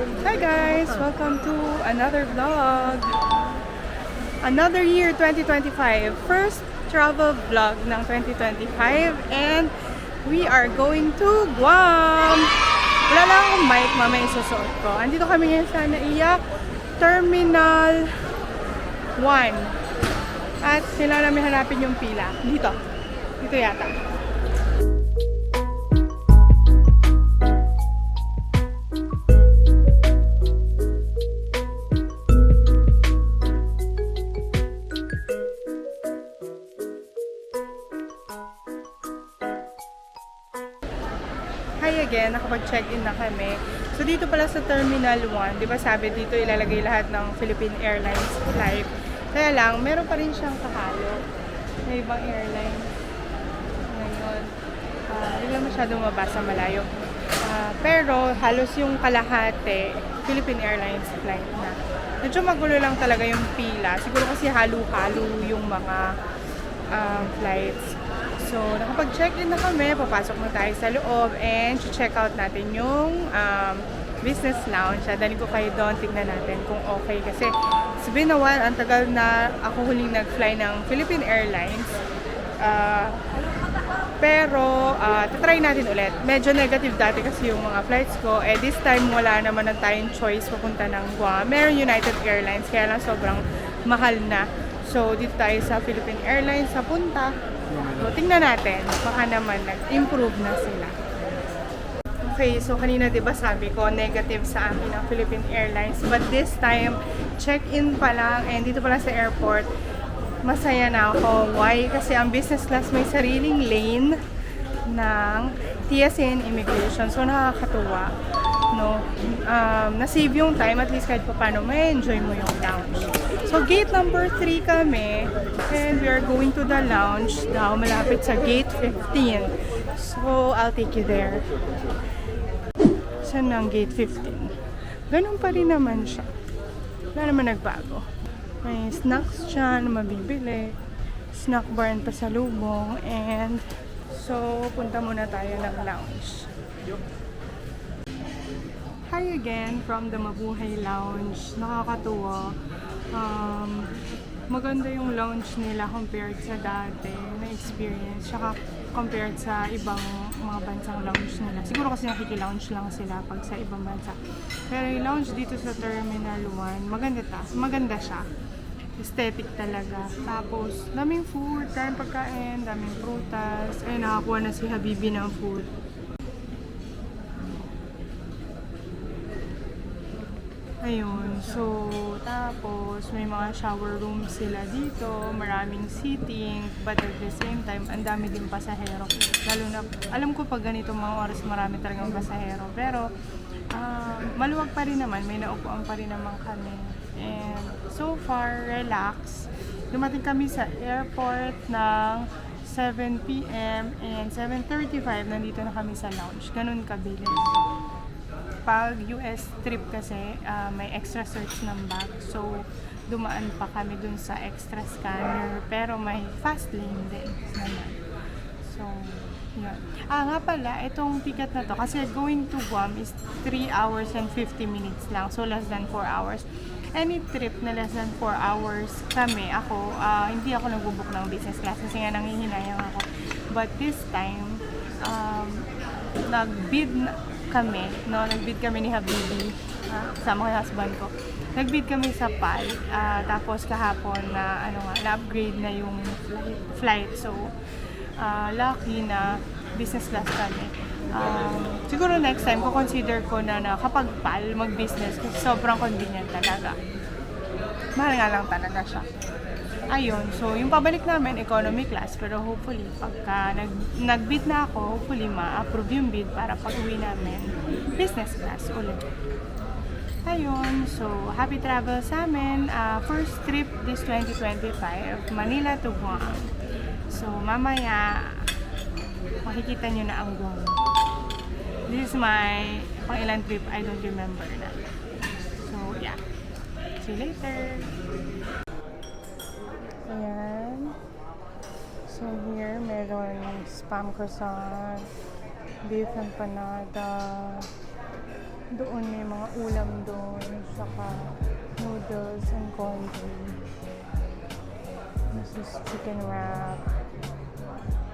Hi guys! Welcome to another vlog. Another year 2025. First travel vlog ng 2025 and we are going to Guam! Wala lang akong mic, mamaya isusuot ko. Andito kami ngayon sa Naiya Terminal 1. At kailangan namin hanapin yung pila. Dito. Dito yata. Hi again, nakapag-check-in na kami. So dito pala sa Terminal 1, di ba sabi dito ilalagay lahat ng Philippine Airlines flight. Kaya lang, meron pa rin siyang kahalo na ibang airline. Ngayon, hindi lang masyadong mabasa malayo. Pero halos yung kalahati, Philippine Airlines flight na. Medyo magulo lang talaga yung pila. Siguro kasi halo-halo yung mga flights. So, nakapag-check-in na kami, papasok na tayo sa loob and check out natin yung business lounge. Dali ko kayo doon, tignan natin kung okay. Kasi it's been a while, ang tagal na ako huling nag-fly ng Philippine Airlines. Pero, tatry natin ulit. Medyo negative dati kasi yung mga flights ko. This time, wala naman na tayong choice papunta ng Guam. Meron United Airlines, kaya lang sobrang mahal na. So, dito tayo sa Philippine Airlines sa punta. So, tingnan natin. Baka naman nag-improve na sila. Okay, so kanina diba sabi ko, negative sa akin ang Philippine Airlines. But this time, check-in pa lang and dito pala sa airport, masaya na ako. Why? Kasi ang business class may sariling lane ng TSN Immigration. So, nakakatuwa. No? Na-save yung time, at least kahit pa paano, may enjoy mo yung lounge. So, gate number 3 kami, and we are going to the lounge now, malapit sa gate 15. So, I'll take you there. Saan ang gate 15? Ganun pa rin naman siya. Wala naman nagbago. May snacks dyan, mabibili. Snack bar and pasalubong, and so, punta muna tayo ng lounge. Hi again from the Mabuhay Lounge. Nakakatuwa. Maganda yung lounge nila compared sa dati na experience. Tsaka compared sa ibang mga bansang lounge nila. Siguro kasi nakiki-lounge lang sila pag sa ibang bansa. Pero yung lounge dito sa Terminal 1, maganda siya. Aesthetic talaga. Tapos, daming food, daming pagkain, daming prutas. Ay, nakakuha na si Habibi ng food. Ayun, so tapos may mga shower rooms sila dito, maraming seating, but at the same time, ang dami din pasahero. Lalo na, alam ko pag ganito mga oras marami talagang pasahero, pero maluwag pa rin naman, may naupuan pa rin naman kami. And so far, relax. Dumating kami sa airport ng 7 p.m. and 7:35, nandito na kami sa lounge. Ganun kabilis. Pag US trip kasi, may extra search ng bag. So, dumaan pa kami dun sa extra scanner. Pero may fast lane din naman. So, yun. Nga pala, itong ticket na to, kasi going to Guam is 3 hours and 50 minutes lang. So, less than 4 hours. Any trip na less than 4 hours kami, ako, hindi ako nagbubook ng business class kasi nga nangihinayang ako. But this time, nag-bid kami, no? Nag-bid kami ni Habibi, kasama ko yung husband ko. Nag-bid kami sa PAL, tapos kahapon na, na-upgrade na yung flight. So, lucky na business class kami. Siguro next time, consider ko na kapag PAL mag-business kasi sobrang convenient talaga. Mahal nga lang talaga siya. Ayun, so yung pabalik namin, economy class, pero hopefully, pagka nag-bid na ako, hopefully ma-approve yung bid para pag-uwi namin, business class ulit. Ayun, so happy travel sa amin. First trip this 2025, Manila to Guam. So mamaya, makikita nyo na ang Guam. This is my pang-ilang trip, I don't remember na. So yeah, see you later. Ayan. So here, meron spam croissant, beef empanada, Doon may mga ulam doon, saka noodles and congee. This is chicken wrap,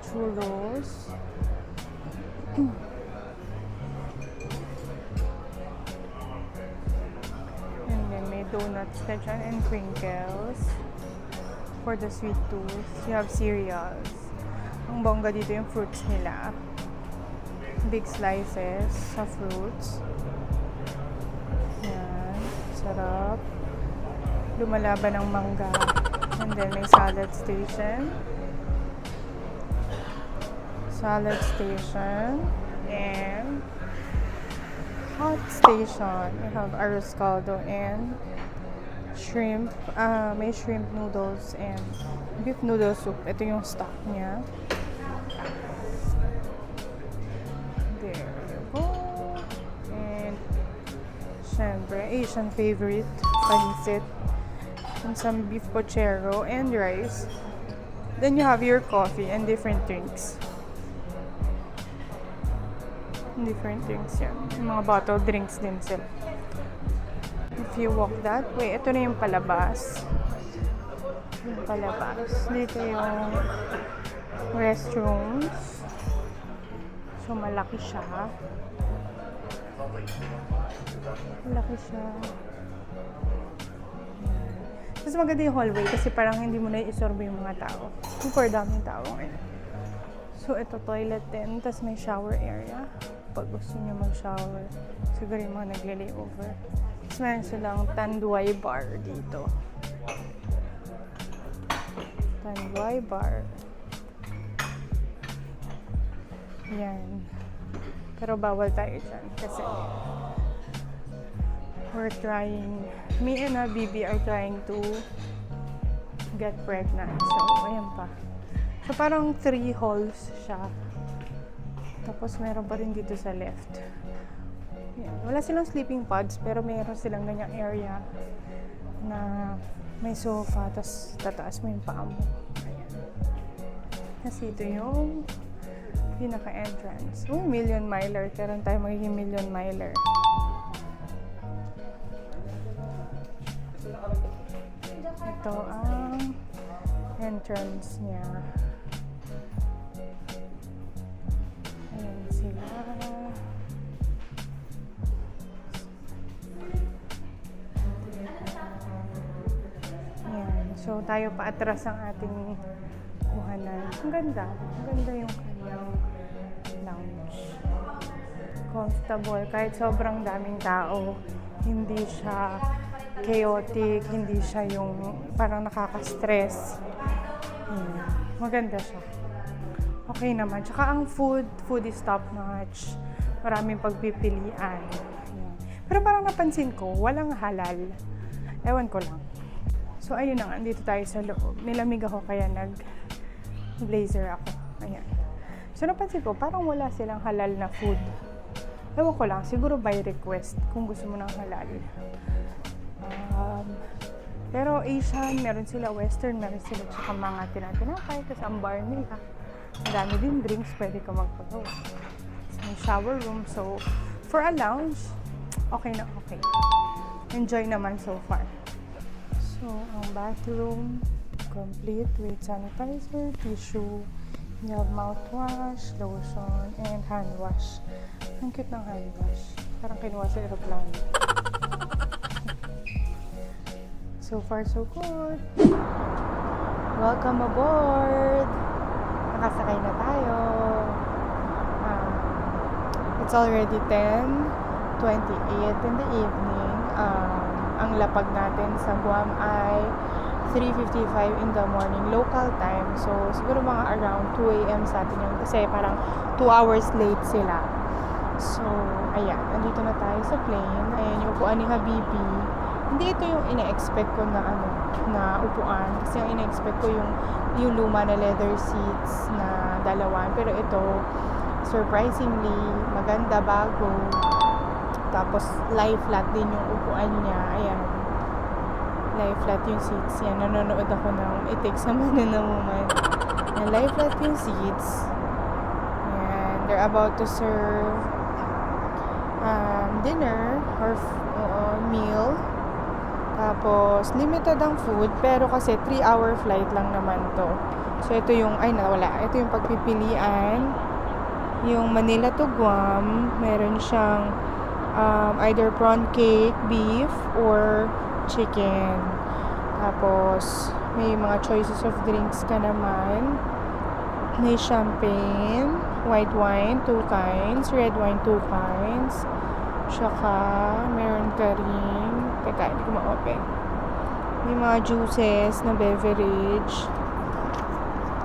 churros. And then may donuts na dyan and crinkles. For the sweet tooth, you have cereals. Ang bongga dito yung fruits nila. Big slices sa fruits. Yan. Sarap. Lumalaban ng mangga. And then may salad station. Salad station. And hot station. We have arroz caldo and shrimp. May shrimp noodles and beef noodle soup. Ito yung stock niya. There you go. And syempre, Asian favorite, pancit. And some beef pochero and rice. Then you have your coffee and different drinks. Different drinks yan. Yung mga bottle drinks din sila. If you walk that way, ito na yung palabas. Yung palabas. Dito yung restrooms. So, malaki siya. Malaki siya. Mas maganda yung hallway kasi parang hindi mo na isorbo yung mga tao. Super daming tao ngayon. So, ito toilet din. Tapos may shower area. Pag gusto nyo mag-shower. Siguro yung mga nagle-layover. Tapos meron silang Tanduay bar dito. Tanduay bar. Yan. Pero bawal tayo dyan kasi we're trying, me and Habibi are trying to get pregnant. So, ayan pa. So, parang 3 halls siya. Tapos, meron pa rin dito sa left. Yan. Wala silang sleeping pods, pero meron silang ganyang area na may sofa, tapos tataas mo yung paa mo. Ayan. Kasi ito yung pinaka-entrance. Million miler. Karoon tayo magiging million miler. Ito ang entrance niya. Ayan sila. Ayan. So, tayo paatras ang ating kuhanan. Ang ganda. Ang ganda yung kanyang lounge. Comfortable. Kahit sobrang daming tao, hindi siya chaotic, hindi siya yung parang nakaka-stress. Maganda siya. Okay naman. Tsaka ang food is top notch. Maraming pagpipilian. Ayan. Pero parang napansin ko, walang halal. Ewan ko lang. So, ayun na nga. Dito tayo sa loob. Nilamig ako kaya nag-blazer ako. Ayan. So, napansin ko, parang wala silang halal na food. Ewan ko lang. Siguro by request kung gusto mo ng halal. Pero Asian, meron sila Western, meron sila tsaka mga tinatinapay. Tapos ang bar nila. Ang dami din drinks, pwede ka magpagawa. May shower room. So, for a lounge, okay na okay. Enjoy naman so far. So, ang bathroom, complete with sanitizer, tissue, you have mouthwash, lotion, and hand wash. Ang cute ng hand wash. Parang kinuha sa aeroplano. So far, so good. Welcome aboard! Nakasakay na tayo. It's already 10:28 in the evening. Ang lapag natin sa Guam ay 3:55 in the morning local time. So, siguro mga around 2 a.m. sa atin yun. Kasi parang 2 hours late sila. So, ayan. Nandito na tayo sa plane. Ayan yung upuan ni Habibi. Hindi ito yung ina-expect ko na na upuan. Kasi yung ina-expect ko yung luma na leather seats na dalawan. Pero ito, surprisingly, maganda, bago. Tapos, lie flat din yung upuan niya. Ayan. Lie flat yung seats. Yan, nanonood ako ng It Takes a Man and a Woman. Yan, lie flat yung seats. Ayan, they're about to serve dinner or meal. Tapos, limited ang food, pero kasi 3-hour flight lang naman to. So, ito yung, nawala. Ito yung pagpipilian. Yung Manila to Guam, meron siyang either prawn cake, beef, or chicken. Tapos, may mga choices of drinks ka naman. May champagne, white wine, 2 kinds, red wine, 2 kinds. Tsaka, meron ka rin, teka, hindi ko ma-open. May mga juices na beverage.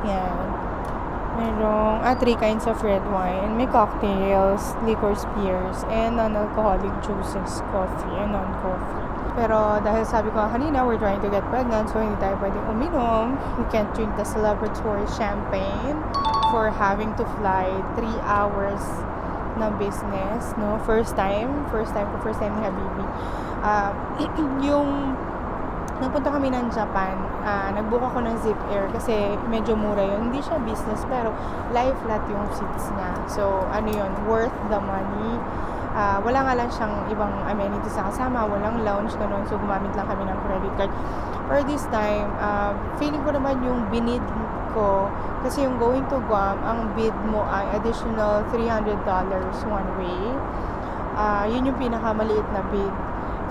Yan. Merong, 3 kinds of red wine. May cocktails, liquors, beers, and non-alcoholic juices, coffee, and non-coffee. Pero dahil sabi ko kanina, we're trying to get pregnant, so hindi tayo pwedeng uminom. We can't drink the celebratory champagne for having to fly 3 hours na business, no? First time ni Habibi. Yung nagpunta kami ng Japan, nagbook ako ng Zip Air kasi medyo mura yun. Hindi siya business, pero lie flat yung seats niya. So, worth the money. Wala nga lang siyang ibang amenities na kasama, walang lounge, ganun. So, gumamit lang kami ng credit card. For this time, feeling ko naman yung binid ko, kasi yung going to Guam, ang bid mo ay additional $300 one way. Yun yung pinakamaliit na bid.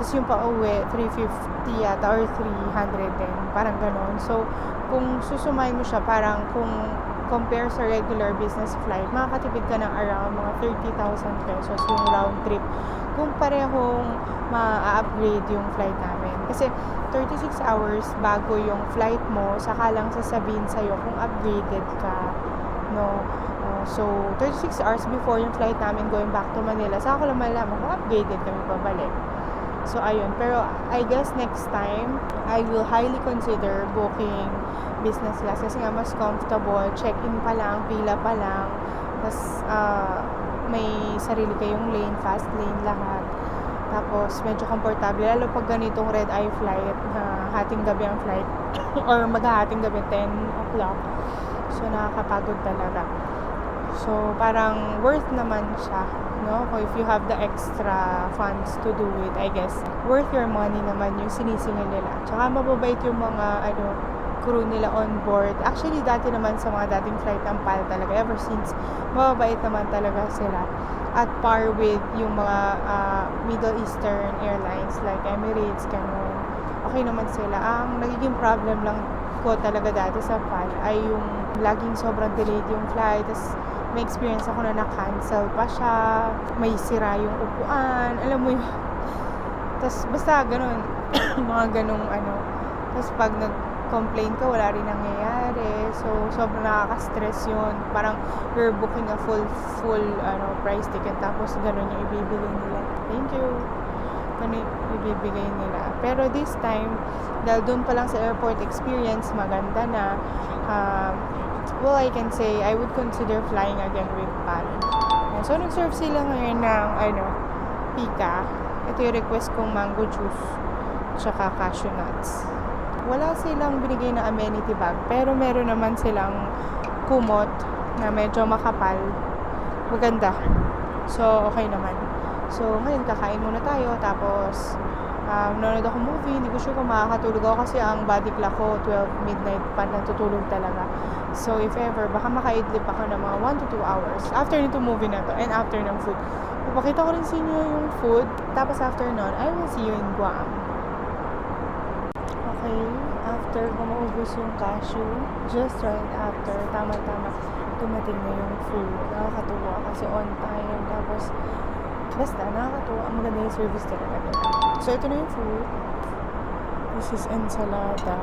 Tapos yung pa-uwi, 350 yata or 300 din. Parang ganun. So, kung susumahin mo siya, parang kung compare sa regular business flight, makakatipid ka ng around mga 30,000 pesos yung round trip. Kung parehong ma-upgrade yung flight namin. Kasi 36 hours bago yung flight mo, saka lang sasabihin sa'yo kung upgraded ka. No? So, 36 hours before yung flight namin going back to Manila, saka ko lang malaman kung upgraded kami pabalik. So, ayun. Pero, I guess next time, I will highly consider booking business class kasi nga mas comfortable. Check-in pa lang, pila pa lang. Tapos, may sarili kayong lane, fast lane lahat. Tapos, medyo komportable. Lalo pag ganitong red-eye flight, hating gabi ang flight, or maghahating gabi, 10 o'clock. So, nakakapagod talaga. So, parang worth naman siya, no? If you have the extra funds to do it, I guess, worth your money naman yung sinisingil nila. Tsaka mababait yung mga, crew nila on board. Actually, dati naman sa mga dating flight ng PAL talaga, ever since, mababait naman talaga sila. At par with yung mga Middle Eastern airlines like Emirates, ganun. Okay naman sila. Ang nagiging problem lang ko talaga dati sa PAL ay yung laging sobrang delayed yung flight. Tapos may experience ako na na-cancel pa siya. May sira yung upuan. Alam mo yun. Tapos basta ganun. Mga ganung Tapos pag nag-complain ka, wala rin nangyayari. So, sobrang nakaka-stress yun. Parang you're booking a full price ticket. Tapos ganun yung ibibigay nila. Thank you. Ganun yung ibibigay nila. Pero this time, dahil dun pa lang sa airport experience, maganda na. Well, I can say, I would consider flying again with PAL. So, nag-serve sila ngayon ng, pika. Ito yung request kong mango juice, tsaka cashew nuts. Wala silang binigay na amenity bag, pero meron naman silang kumot na medyo makapal. Maganda. So, okay naman. So, ngayon, kakain muna tayo, tapos, nanonood ako movie. Hindi ko sure kung makakatulog ako kasi ang body clock ko 12 midnight pa natutulog talaga. So if ever, baka makaidlip ako ng mga 1 to 2 hours after nito movie na to and after ng food. Papakita ko rin sa inyo yung food. Tapos after nun, I will see you in Guam. Okay, after ko maubos yung cashew, just right after, tama-tama, dumating na yung food. Nakakatuwa kasi on time. Tapos, basta, nakakatuwa. Ang maganda yung service talaga. So, ito na yung food. This is ensalada.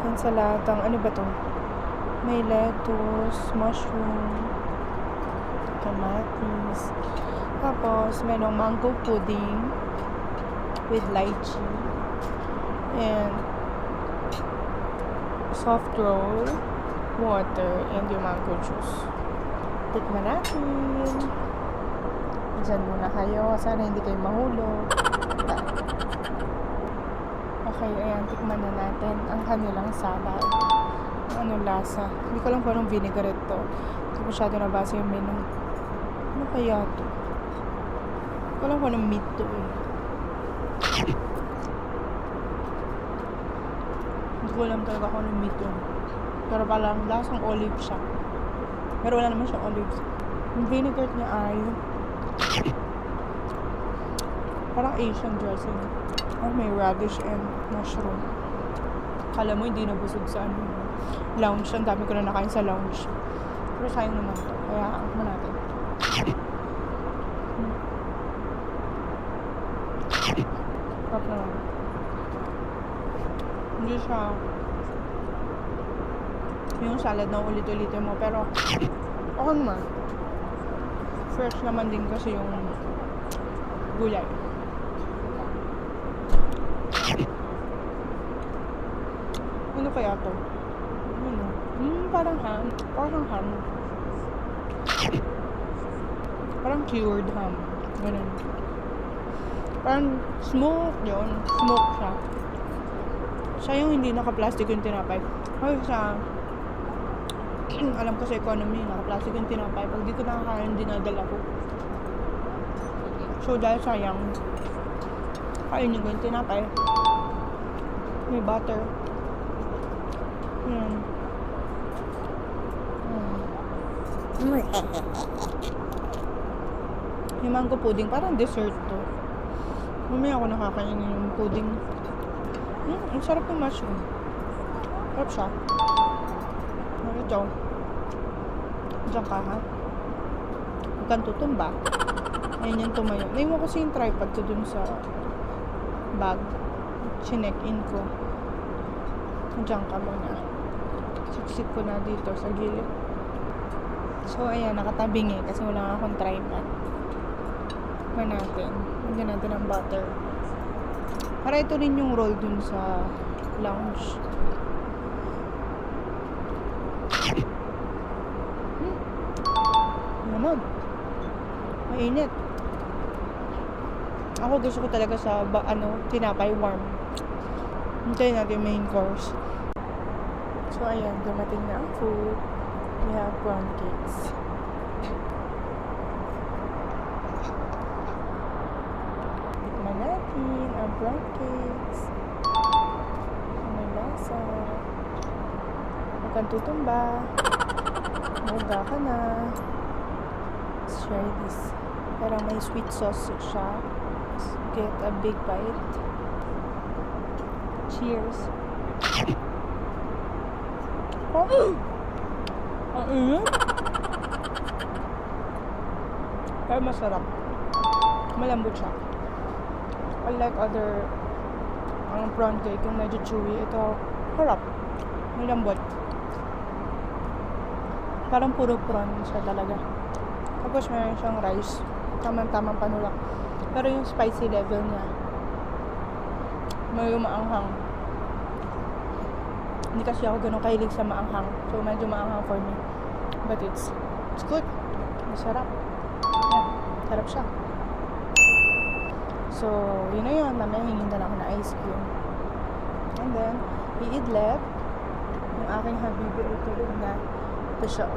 Ensaladang, ano ba to? May lettuce, mushroom, kamatis. Tapos, merong mango pudding with lychee. And soft roll, water, and yung mango juice. Tikman natin. Diyan muna kayo. Sana hindi kayo mahulog. Okay, ayan. Tikman na natin ang kanilang salad. Ano lasa. Hindi ko lang kung anong vinaigrette to. Hindi masyado nabasa yung menu. Ano kaya to? Wala ko ng meat to eh. Hindi ko alam talaga kung anong meat yun. Pero parang lasang olive siya. Pero wala naman siyang olives. Yung vinegar niya ay parang Asian dressing. Or may radish and mushroom. Kala mo hindi nabusog sa ano. Lounge. Ang dami ko na nakain sa lounge. Pero sayang naman to. Kaya mo natin. Sarap naman. Hindi siya yung salad na ulit-ulitin mo. Pero okay naman. Fresh naman din kasi yung gulay. Ano kaya to? Ano? Parang ham. Parang ham. Parang cured ham. Ganun. Parang smoke yun. Smoke siya. Siya yung hindi naka-plastic yung tinapay. Ay, sa alam ko sa economy, naka-plastic yung tinapay. Pag di ko nakakain, dinadala ko. So, dahil sayang, kainin ko yung tinapay. May butter. Yung mango pudding, parang dessert to. Mamaya ako nakakainin yung pudding. Ang sarap ng mushroom. Sarap siya. Ito. Diyan ka, ha? Huwag kang tutumba. Ayun yung tumayo. Naiwan ko yung tripod ko dun sa bag. Chinek-in ko. Diyan ka muna. Siksik ko na dito sa gilid. So, ayan, nakatabing eh. Kasi wala akong tripod. Pa natin. Lagyan natin ng butter. Para ito rin yung roll dun sa lounge. Naman. Mainit. Ako gusto ko talaga sa tinapay warm. Hintayin natin yung main course. So, ayan. Dumating na ang food. We have prawn cakes. Tikman natin ang prawn cakes. Ano lasa? Huwag kang tutumba. Muga ka na. Let's try this. Parang may sweet sauce siya. Let's get a big bite. Cheers. Oh! Ang init. Pero masarap. Malambot siya. Unlike other prawn cake, yung medyo chewy. Ito, harap. Malambot. Parang puro prawn siya talaga. Tapos meron siyang rice. Tamang-tamang panulak. Pero yung spicy level niya, may maanghang. Hindi kasi ako ganun kahilig sa maanghang. So, medyo maanghang for me. But it's good. Masarap. Yeah, sarap siya. So, yun na yun. Mamaya hingin na lang ako na ice cream. And then, iidlep. Yung aking habibi ay tulog na. Ito siya.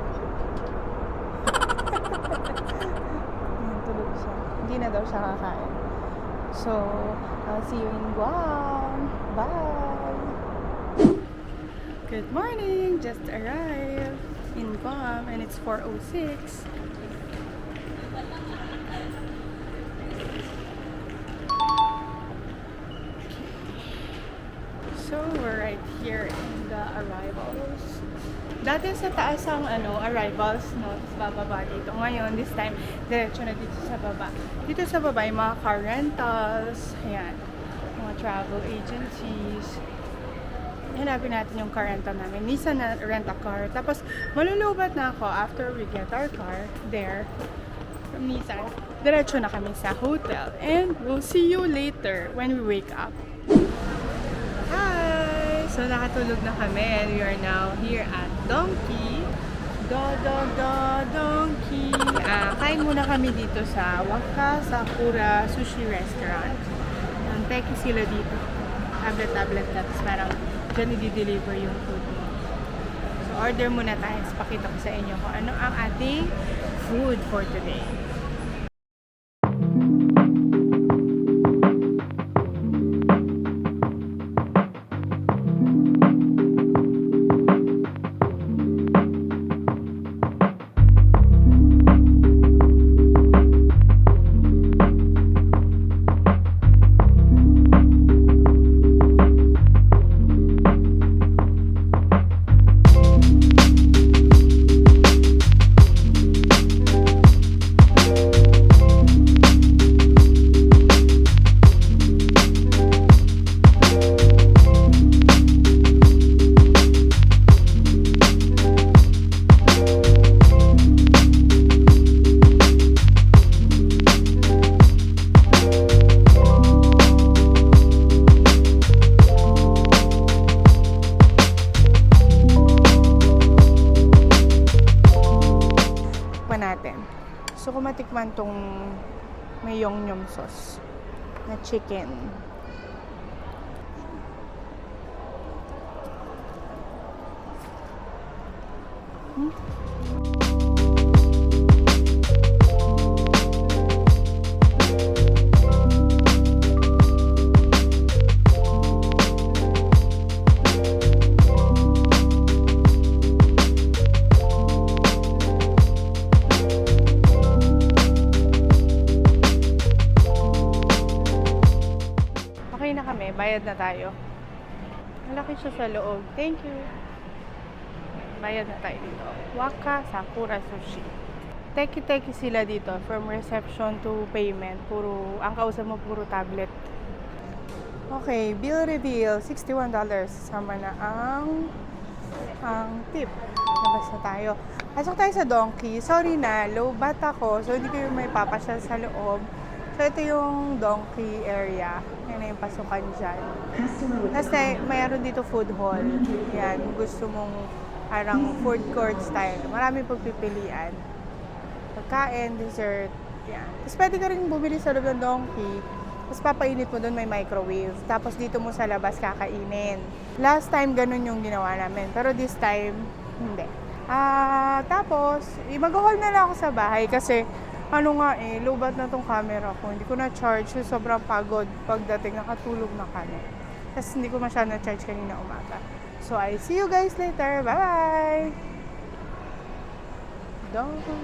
Ayan, tulog siya. Hindi na daw siya kakain. So, I'll see you in Guam. Bye! Good morning! Just arrived in Guam and it's 4:06. So, we're right here in the arrivals. Dati sa taas ang arrivals, no? Tapos bababa dito. Ngayon, this time, diretso na dito sa baba. Dito sa baba, yung mga car rentals, ayan, mga travel agencies. Hanapin natin yung car rental namin. Nissan na rent a car. Tapos, malulubat na ako after we get our car there from Nissan. Diretso na kami sa hotel. And we'll see you later when we wake up. Hi! So, nakatulog na kami and we are now here at Donkey. Donkey. Kain muna kami dito sa Waka Sakura Sushi Restaurant. Ang teki sila dito. Tablet. Tapos parang dyan i-deliver yung food mo. So, order muna tayo. Pakita ko sa inyo kung ano ang ating food for today. tong may yum sauce na chicken. Okay na kami, bayad na tayo. Malaki siya sa loob. Thank you. Bayad na tayo dito. Waka Sakura Sushi. Teki-teki sila dito from reception to payment. Ang kausap mo puro tablet. Okay, bill reveal. $61. Sama na ang tip. Labas na tayo. Pasok tayo sa Donkey. Sorry na, low bat ako. So, hindi kayo may papasyal sa loob. So, ito yung Donkey area. Yan na yung pasukan dyan. Tapos, mayroon dito food hall. Yan, gusto mong parang food court style. Marami pagpipilian. Pagkain, dessert. Yan. Tapos, pwede ka rin bumili sa loob ng Donkey. Tapos, papainit mo doon, may microwave. Tapos, dito mo sa labas kakainin. Last time, ganun yung ginawa namin. Pero this time, hindi. Tapos, mag-haul na lang ako sa bahay kasi low-bat na tong camera ko. Hindi ko na-charge. So, sobrang pagod pagdating. Nakatulog na kami. Tapos, hindi ko masyado na-charge kanina umaga. So, I see you guys later. Bye-bye! Donkey.